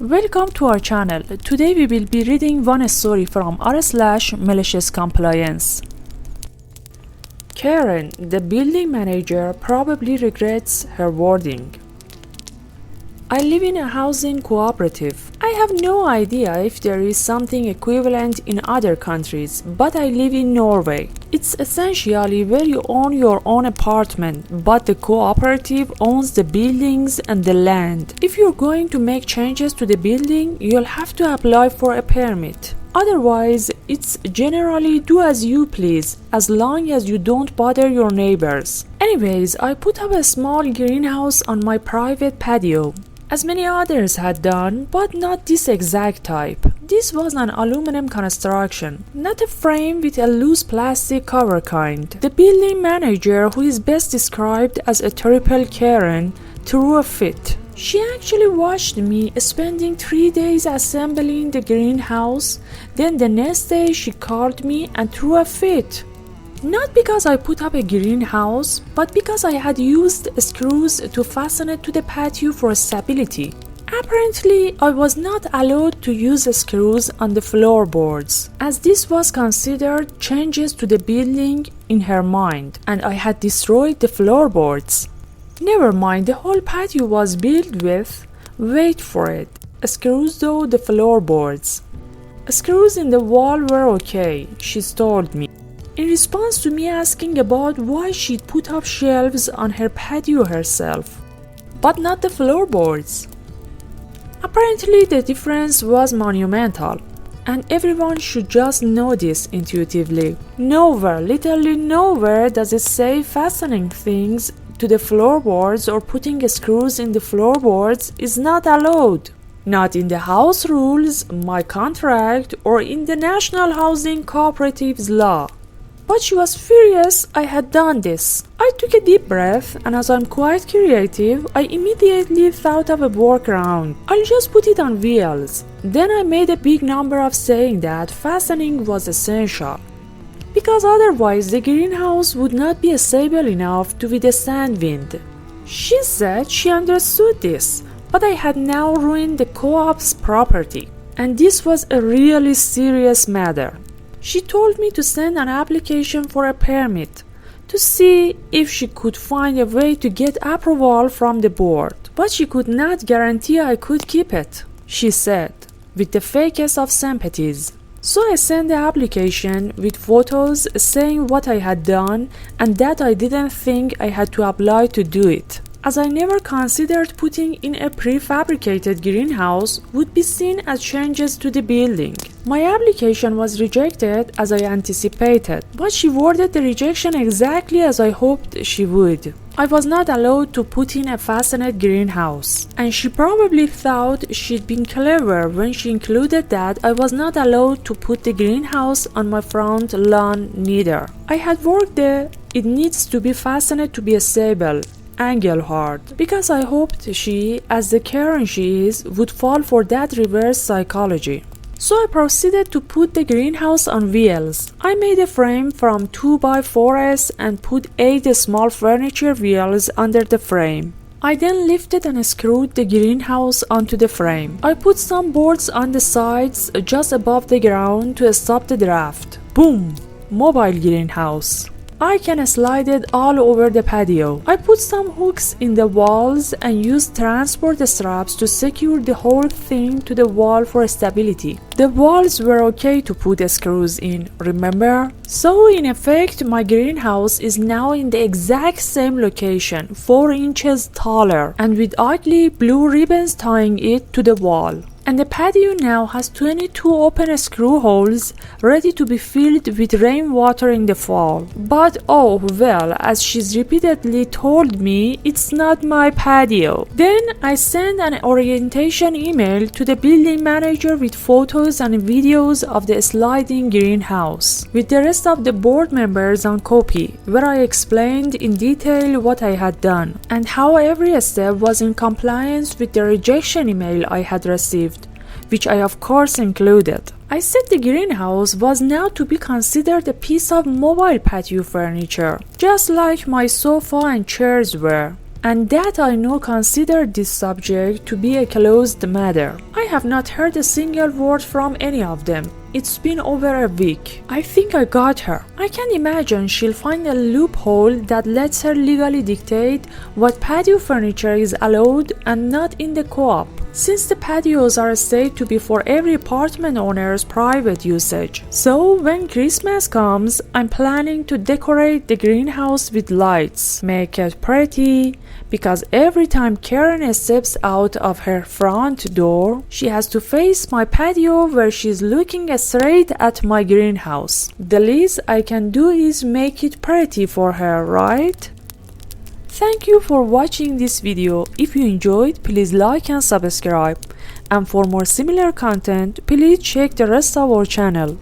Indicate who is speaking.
Speaker 1: Welcome to our channel. Today we will be reading one story from r/malicious compliance. Karen, the building manager, probably regrets her wording. I live in a housing cooperative. I have no idea if there is something equivalent in other countries, but I live in Norway. It's essentially where you own your own apartment, but the cooperative owns the buildings and the land. If you're going to make changes to the building, you'll have to apply for a permit. Otherwise, it's generally do as you please, as long as you don't bother your neighbors. Anyways, I put up a small greenhouse on my private patio, as many others had done, but not this exact type. This was an aluminum construction, not a frame with a loose plastic cover kind. The building manager, who is best described as a triple Karen, threw a fit. She actually watched me spending 3 days assembling the greenhouse, then the next day she called me and threw a fit. Not because I put up a greenhouse, but because I had used screws to fasten it to the patio for stability. Apparently, I was not allowed to use screws on the floorboards, as this was considered changes to the building in her mind, and I had destroyed the floorboards. Never mind, the whole patio was built with, wait for it, screws though the floorboards. Screws in the wall were okay, she told me, in response to me asking about why she'd put up shelves on her patio herself, but not the floorboards. Apparently the difference was monumental, and everyone should just know this intuitively. Nowhere, literally nowhere, does it say fastening things to the floorboards or putting screws in the floorboards is not allowed. Not in the house rules, my contract, or in the National Housing Cooperatives law. But she was furious I had done this. I took a deep breath, and as I'm quite creative, I immediately thought of a workaround. I'll just put it on wheels. Then I made a big number of saying that fastening was essential, because otherwise the greenhouse would not be stable enough to withstand wind. She said she understood this, but I had now ruined the co-op's property, and this was a really serious matter. She told me to send an application for a permit to see if she could find a way to get approval from the board, but she could not guarantee I could keep it, she said, with the fakest of sympathies. So I sent the application with photos saying what I had done and that I didn't think I had to apply to do it, as I never considered putting in a prefabricated greenhouse would be seen as changes to the building. My application was rejected as I anticipated, but she worded the rejection exactly as I hoped she would. I was not allowed to put in a fastened greenhouse, and she probably thought she'd been clever when she included that I was not allowed to put the greenhouse on my front lawn neither. I had worked there. It needs to be fastened to be stable, angle hard, because I hoped she, as the Karen she is, would fall for that reverse psychology. So I proceeded to put the greenhouse on wheels. I made a frame from 2x4s and put 8 small furniture wheels under the frame. I then lifted and screwed the greenhouse onto the frame. I put some boards on the sides just above the ground to stop the draft. Boom! Mobile greenhouse. I can slide it all over the patio. I put some hooks in the walls and used transport straps to secure the whole thing to the wall for stability. The walls were okay to put screws in, remember? So in effect, my greenhouse is now in the exact same location, 4 inches taller, and with ugly blue ribbons tying it to the wall. And the patio now has 22 open screw holes ready to be filled with rainwater in the fall. But oh well, as she's repeatedly told me, it's not my patio. Then I sent an orientation email to the building manager with photos and videos of the sliding greenhouse, with the rest of the board members on copy, where I explained in detail what I had done and how every step was in compliance with the rejection email I had received, which I of course included. I said the greenhouse was now to be considered a piece of mobile patio furniture, just like my sofa and chairs were. and that I know consider this subject to be a closed matter. I have not heard a single word from any of them. It's been over a week. I think I got her. I can imagine she'll find a loophole that lets her legally dictate what patio furniture is allowed and not in the co-op, since the patios are said to be for every apartment owner's private usage. So when Christmas comes, I'm planning to decorate the greenhouse with lights, make it pretty, because every time Karen steps out of her front door, she has to face my patio where she's looking straight at my greenhouse. The least I can do is make it pretty for her, right? Thank you for watching this video. If you enjoyed, please like and subscribe. And for more similar content, please check the rest of our channel.